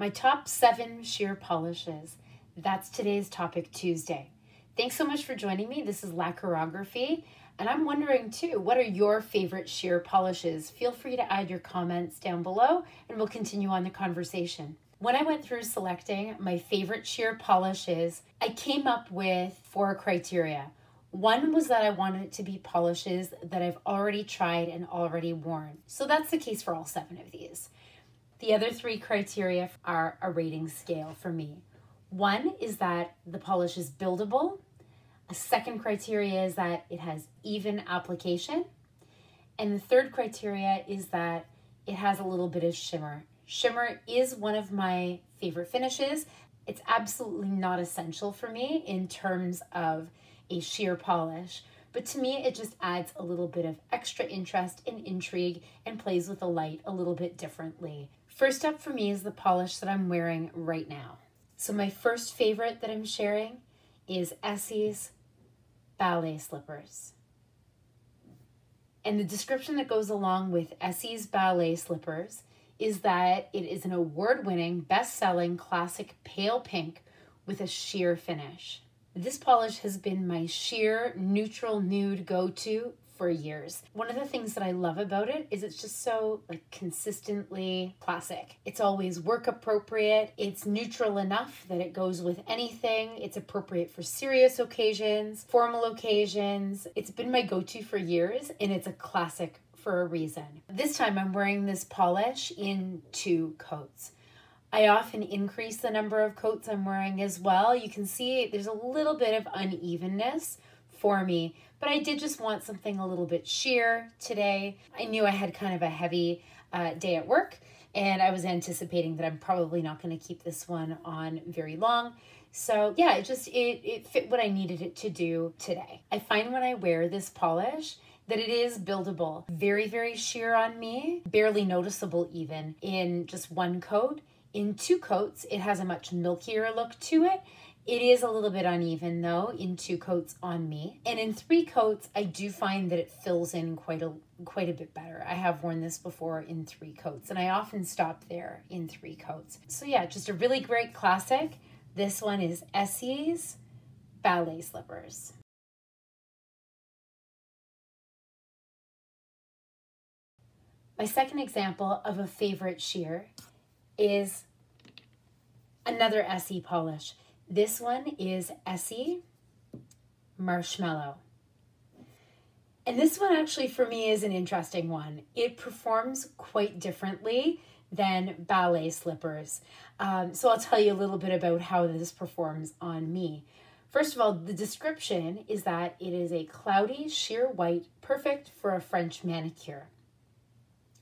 My top 7 sheer polishes. That's today's Topic Tuesday. Thanks so much for joining me. This is Lacquerography, and I'm wondering too, what are your favorite sheer polishes? Feel free to add your comments down below and we'll continue on the conversation. When I went through selecting my favorite sheer polishes, I came up with 4 criteria. One was that I wanted it to be polishes that I've already tried and already worn. So that's the case for all 7 of these. The other 3 criteria are a rating scale for me. One is that the polish is buildable. A second criteria is that it has even application. And the third criteria is that it has a little bit of shimmer. Shimmer is one of my favorite finishes. It's absolutely not essential for me in terms of a sheer polish, but to me it just adds a little bit of extra interest and intrigue and plays with the light a little bit differently. First up for me is the polish that I'm wearing right now. So my first favorite that I'm sharing is Essie's Ballet slippers. And the description that goes along with Essie's Ballet slippers is that it is an award-winning, best-selling classic pale pink with a sheer finish. This polish has been my sheer neutral nude go-to for years. One of the things that I love about it is it's just so consistently classic. It's always work appropriate. It's neutral enough that it goes with anything. It's appropriate for serious occasions, formal occasions. It's been my go-to for years and it's a classic for a reason. This time I'm wearing this polish in 2 coats. I often increase the number of coats I'm wearing as well. You can see there's a little bit of unevenness for me, but I did just want something a little bit sheer today. I knew I had kind of a heavy day at work, and I was anticipating that I'm probably not going to keep this one on very long. So yeah, it fit what I needed it to do today. I find when I wear this polish that it is buildable. Very, very sheer on me, barely noticeable even in just 1 coat. In 2 coats, it has a much milkier look to it. It is a little bit uneven though in 2 coats on me. And in 3 coats, I do find that it fills in quite a bit better. I have worn this before in 3 coats and I often stop there in 3 coats. So yeah, just a really great classic. This one is Essie's Ballet slippers. My second example of a favorite sheer is another Essie polish. This one is Essie Marshmallow. And this one actually for me is an interesting one. It performs quite differently than Ballet slippers. So I'll tell you a little bit about how this performs on me. First of all, the description is that it is a cloudy, sheer white, perfect for a French manicure.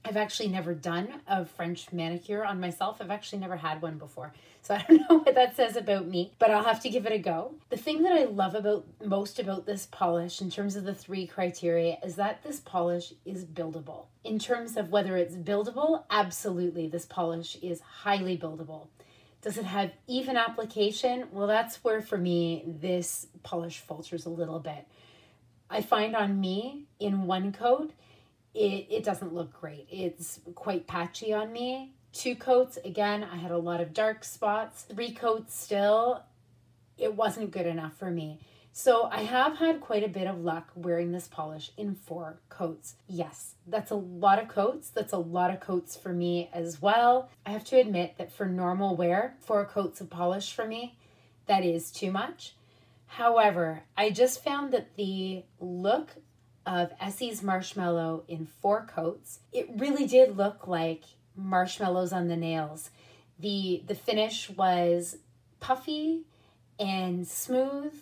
I've actually never done a French manicure on myself. I've actually never had one before. So I don't know what that says about me, but I'll have to give it a go. The thing that I love most about this polish in terms of the 3 criteria is that this polish is buildable. In terms of whether it's buildable, absolutely, this polish is highly buildable. Does it have even application? Well, that's where for me this polish falters a little bit. I find on me in 1 coat, it doesn't look great. It's quite patchy on me. 2 coats, again, I had a lot of dark spots. 3 coats still, it wasn't good enough for me. So I have had quite a bit of luck wearing this polish in 4 coats. Yes, that's a lot of coats. That's a lot of coats for me as well. I have to admit that for normal wear, 4 coats of polish for me, that is too much. However, I just found that the look of Essie's Marshmallow in 4 coats, it really did look like marshmallows on the nails. The finish was puffy and smooth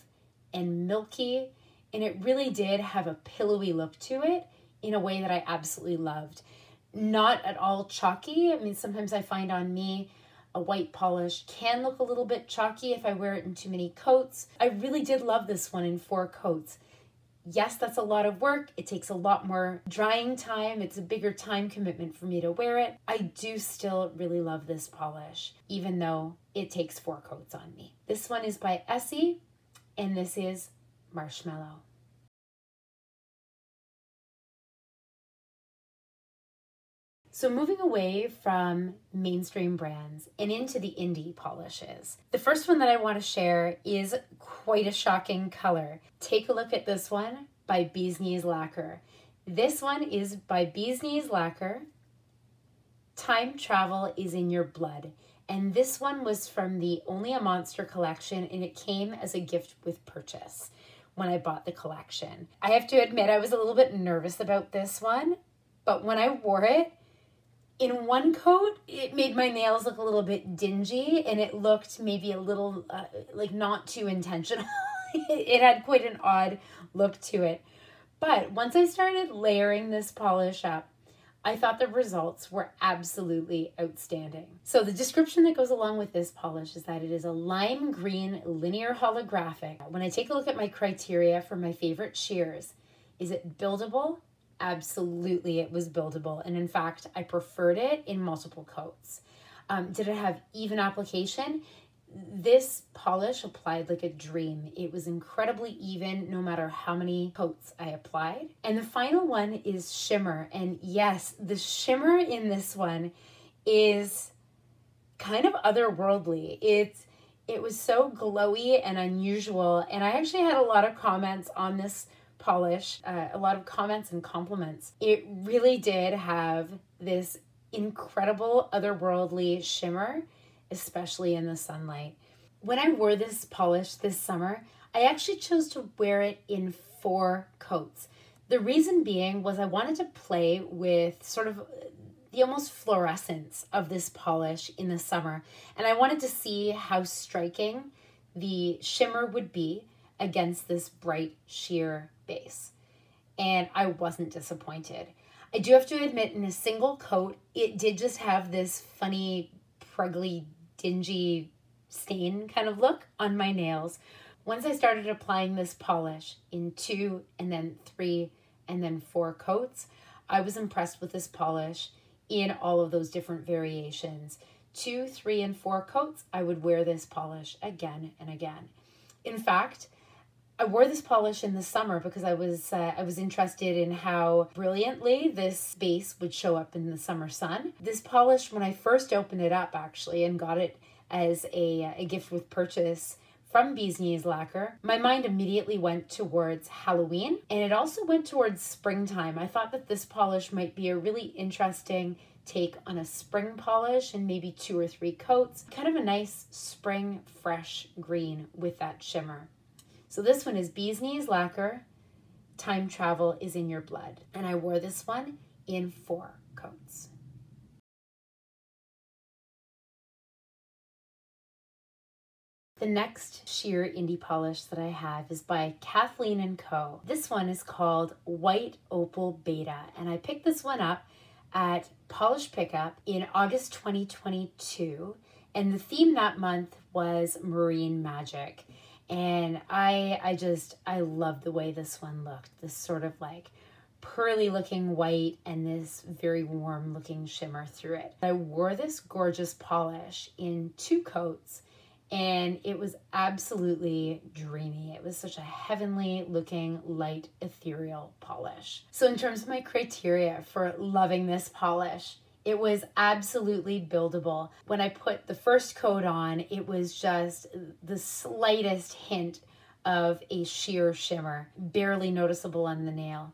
and milky, and it really did have a pillowy look to it in a way that I absolutely loved. Not at all chalky. I mean, sometimes I find on me a white polish can look a little bit chalky if I wear it in too many coats. I really did love this one in 4 coats. Yes, that's a lot of work. It takes a lot more drying time. It's a bigger time commitment for me to wear it. I do still really love this polish, even though it takes 4 coats on me. This one is by Essie, and this is Marshmallow. So moving away from mainstream brands and into the indie polishes. The first one that I want to share is quite a shocking color. Take a look at this one by beeskneeslacquer. This one is by beeskneeslacquer. Time Travel is in Your Blood. And this one was from the Only a Monster collection, and it came as a gift with purchase when I bought the collection. I have to admit I was a little bit nervous about this one, but when I wore it, in one coat, it made my nails look a little bit dingy, and it looked maybe a little like not too intentional. It had quite an odd look to it. But once I started layering this polish up, I thought the results were absolutely outstanding. So the description that goes along with this polish is that it is a lime green linear holographic. When I take a look at my criteria for my favorite shears, is it buildable? Absolutely, it was buildable. And in fact, I preferred it in multiple coats. Did it have even application? This polish applied like a dream. It was incredibly even no matter how many coats I applied. And the final one is shimmer. And yes, the shimmer in this one is kind of otherworldly. It was so glowy and unusual. And I actually had a lot of comments on this polish, a lot of comments and compliments. It really did have this incredible otherworldly shimmer, especially in the sunlight. When I wore this polish this summer, I actually chose to wear it in 4 coats. The reason being was I wanted to play with sort of the almost fluorescence of this polish in the summer, and I wanted to see how striking the shimmer would be against this bright sheer base. And I wasn't disappointed. I do have to admit, in a single coat, it did just have this funny, pruggly, dingy stain kind of look on my nails. Once I started applying this polish in 2 and then 3 and then 4 coats, I was impressed with this polish in all of those different variations. 2, 3, and 4 coats, I would wear this polish again and again. In fact, I wore this polish in the summer because I was interested in how brilliantly this base would show up in the summer sun. This polish, when I first opened it up actually and got it as a gift with purchase from beeskneeslacquer, my mind immediately went towards Halloween, and it also went towards springtime. I thought that this polish might be a really interesting take on a spring polish and maybe 2 or 3 coats. Kind of a nice spring fresh green with that shimmer. So this one is beeskneeslacquer, Time Travel is in Your Blood. And I wore this one in 4 coats. The next sheer indie polish that I have is by Kathleen & Co. This one is called White Opal Betta, and I picked this one up at Polish Pickup in August 2022, and the theme that month was Marine Magic. And I love the way this one looked. This sort of like pearly looking white and this very warm looking shimmer through it. I wore this gorgeous polish in 2 coats, and it was absolutely dreamy. It was such a heavenly looking light ethereal polish. So in terms of my criteria for loving this polish, it was absolutely buildable. When I put the first coat on, it was just the slightest hint of a sheer shimmer, barely noticeable on the nail.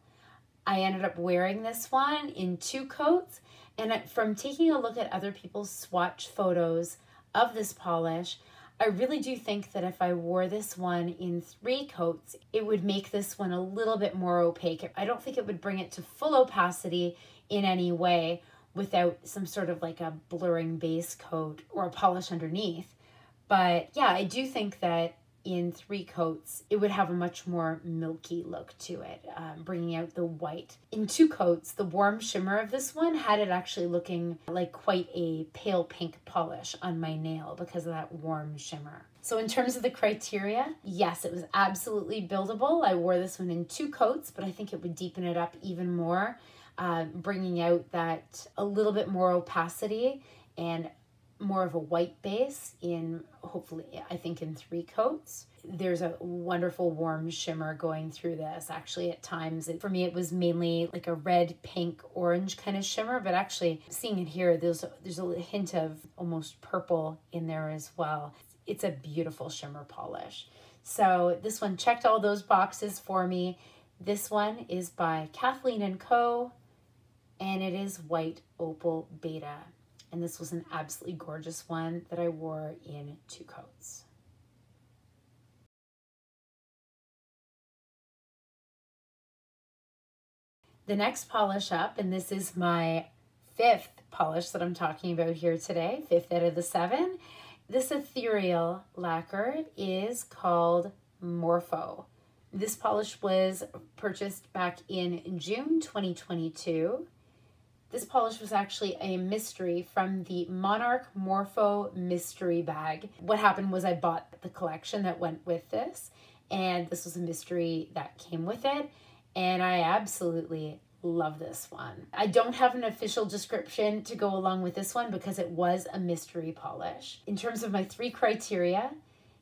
I ended up wearing this one in 2 coats, and from taking a look at other people's swatch photos of this polish, I really do think that if I wore this one in 3 coats, it would make this one a little bit more opaque. I don't think it would bring it to full opacity in any way, without some sort of like a blurring base coat or a polish underneath. But yeah, I do think that in 3 coats, it would have a much more milky look to it, bringing out the white. In 2 coats, the warm shimmer of this one had it actually looking like quite a pale pink polish on my nail because of that warm shimmer. So in terms of the criteria, yes, it was absolutely buildable. I wore this one in 2 coats, but I think it would deepen it up even more, bringing out that a little bit more opacity and more of a white base in, hopefully, I think in 3 coats. There's a wonderful warm shimmer going through this. Actually, at times, for me, it was mainly like a red, pink, orange kind of shimmer, but actually seeing it here, there's a hint of almost purple in there as well. It's a beautiful shimmer polish. So this one checked all those boxes for me. This one is by Kathleen & Co. and it is white opal Betta. And this was an absolutely gorgeous one that I wore in 2 coats. The next polish up, and this is my 5th polish that I'm talking about here today, 5th out of the 7. This ethereal lacquer is called Morpho. This polish was purchased back in June 2022. This polish was actually a mystery from the Monarch Morpho mystery bag. What happened was I bought the collection that went with this, and this was a mystery that came with it, and I absolutely love this one. I don't have an official description to go along with this one because it was a mystery polish. In terms of my 3 criteria,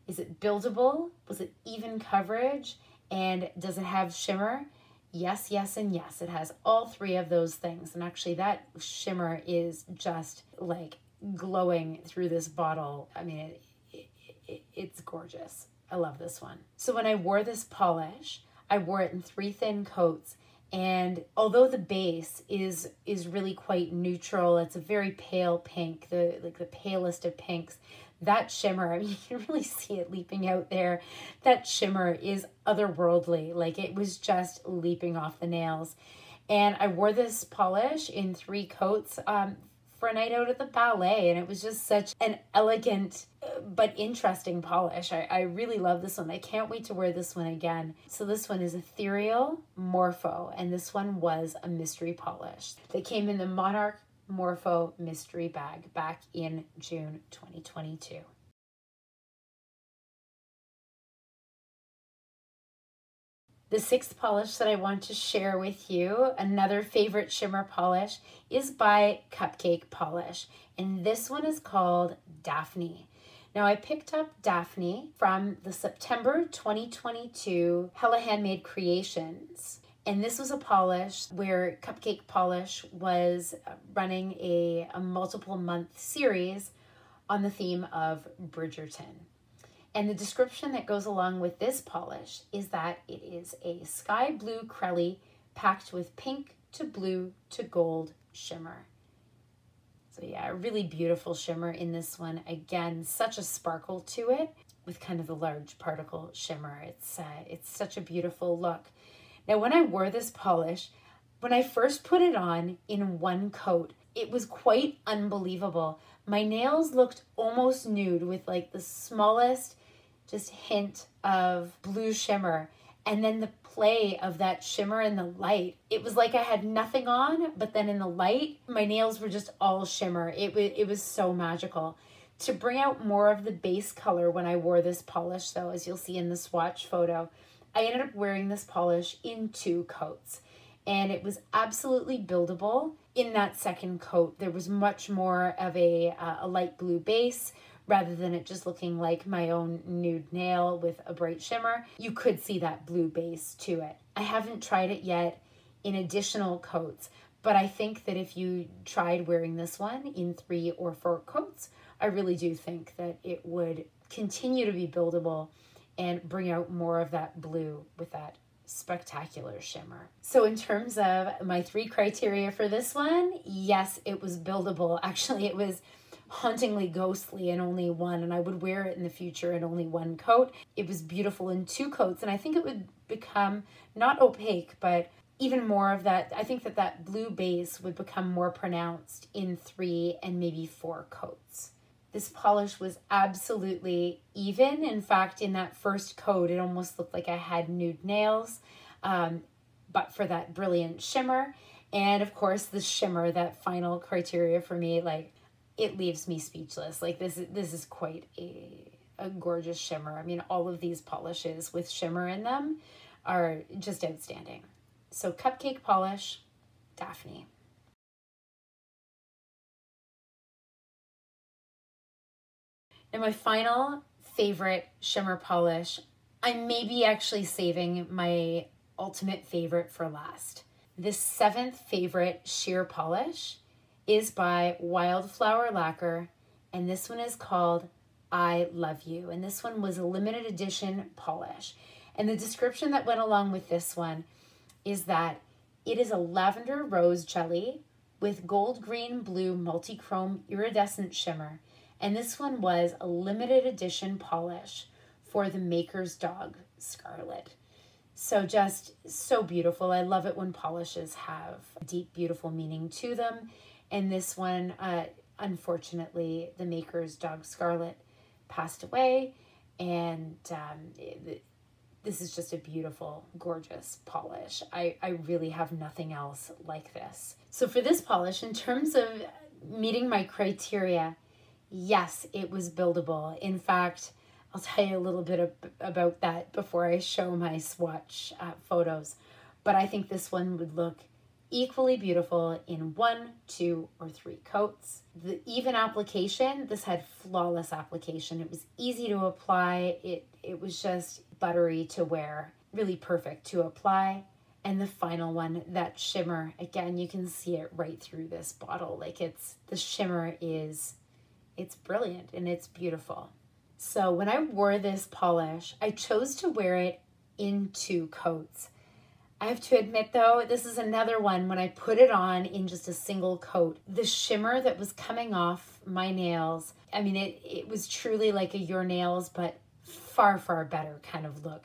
is it buildable? Was it even coverage? And does it have shimmer? Yes, yes, and yes. It has all 3 of those things. And actually that shimmer is just like glowing through this bottle. I mean, it's gorgeous. I love this one. So when I wore this polish, I wore it in 3 thin coats. And although the base is really quite neutral, it's a very pale pink, the palest of pinks. That shimmer, I mean, you can really see it leaping out there. That shimmer is otherworldly. Like, it was just leaping off the nails. And I wore this polish in 3 coats for a night out at the ballet. And it was just such an elegant but interesting polish. I really love this one. I can't wait to wear this one again. So this one is Ethereal Morpho. And this one was a mystery polish that came in the Monarch Morpho mystery bag back in June 2022. The 6th polish that I want to share with you, another favorite shimmer polish, is by Cupcake Polish. And this one is called Daphne. Now, I picked up Daphne from the September 2022 Hella Handmade Creations. And this was a polish where Cupcake Polish was running a multiple month series on the theme of Bridgerton. And the description that goes along with this polish is that it is a sky blue crelly packed with pink to blue to gold shimmer. So yeah, a really beautiful shimmer in this one. Again, such a sparkle to it with kind of the large particle shimmer. It's such a beautiful look. Now, when I wore this polish, when I first put it on in 1 coat, it was quite unbelievable. My nails looked almost nude with like the smallest just hint of blue shimmer. And then the play of that shimmer in the light, it was like I had nothing on, but then in the light, my nails were just all shimmer. It was so magical. To bring out more of the base color when I wore this polish, though, as you'll see in the swatch photo, I ended up wearing this polish in 2 coats, and it was absolutely buildable. In that 2nd coat, there was much more of a light blue base rather than it just looking like my own nude nail with a bright shimmer. You could see that blue base to it. I haven't tried it yet in additional coats, but I think that if you tried wearing this one in 3 or 4 coats, I really do think that it would continue to be buildable and bring out more of that blue with that spectacular shimmer. So in terms of my 3 criteria for this one, yes, it was buildable. Actually, it was hauntingly ghostly in only 1, and I would wear it in the future in only 1 coat. It was beautiful in 2 coats, and I think it would become not opaque, but even more of that. I think that that blue base would become more pronounced in 3 and maybe 4 coats. This polish was absolutely even. In fact, in that 1st coat, it almost looked like I had nude nails, but for that brilliant shimmer. And of course, the shimmer, that final criteria for me, like, it leaves me speechless. Like, this is quite a gorgeous shimmer. I mean, all of these polishes with shimmer in them are just outstanding. So Cupcake Polish, Daphne. And my final favorite shimmer polish, I may be actually saving my ultimate favorite for last. This 7th favorite sheer polish is by Wildflower Lacquer, and this one is called I Love You. And this one was a limited edition polish. And the description that went along with this one is that it is a lavender rose jelly with gold, green, blue, multi-chrome iridescent shimmer. And this one was a limited edition polish for the maker's dog, Scarlet. So just so beautiful. I love it when polishes have deep, beautiful meaning to them. And this one, unfortunately, the maker's dog, Scarlet, passed away. And this is just a beautiful, gorgeous polish. I really have nothing else like this. So for this polish, in terms of meeting my criteria, yes, it was buildable. In fact, I'll tell you a little bit about that before I show my swatch photos. But I think this one would look equally beautiful in 1, 2, or 3 coats. The even application, this had flawless application. It was easy to apply. It was just buttery to wear, really perfect to apply. And the final one, that shimmer, again, you can see it right through this bottle. Like the shimmer is, it's brilliant and it's beautiful. So when I wore this polish, I chose to wear it in 2 coats. I have to admit though, this is another one, when I put it on in just a single coat, the shimmer that was coming off my nails, I mean, it was truly like a your nails, but far, far better kind of look.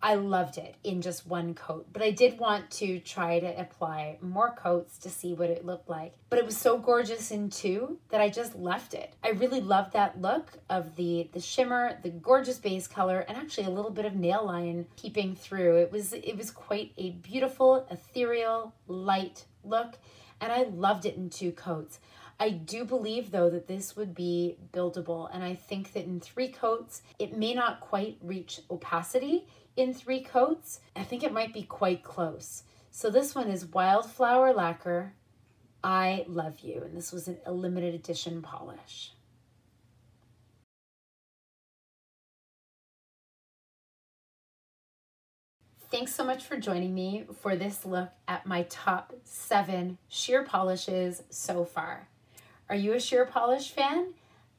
I loved it in just 1 coat, but I did want to try to apply more coats to see what it looked like. But it was so gorgeous in 2 that I just left it. I really loved that look of the shimmer, the gorgeous base color, and actually a little bit of nail line peeping through. It was quite a beautiful, ethereal, light look, and I loved it in 2 coats. I do believe though that this would be buildable, and I think that in 3 coats, it may not quite reach opacity. In 3 coats, I think it might be quite close. So this one is Wildflower Lacquer, I Love You, and this was a limited edition polish. Thanks so much for joining me for this look at my top 7 sheer polishes so far. Are you a sheer polish fan?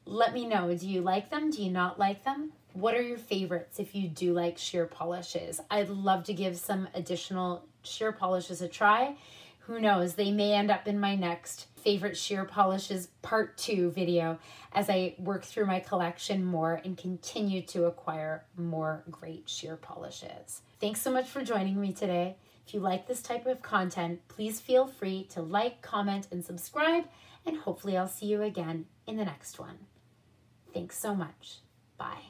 Let me know. Do you like them? Do you not like them? What are your favorites if you do like sheer polishes? I'd love to give some additional sheer polishes a try. Who knows, they may end up in my next favorite sheer polishes part 2 video as I work through my collection more and continue to acquire more great sheer polishes. Thanks so much for joining me today. If you like this type of content, please feel free to like, comment, and subscribe, and hopefully I'll see you again in the next one. Thanks so much. Bye.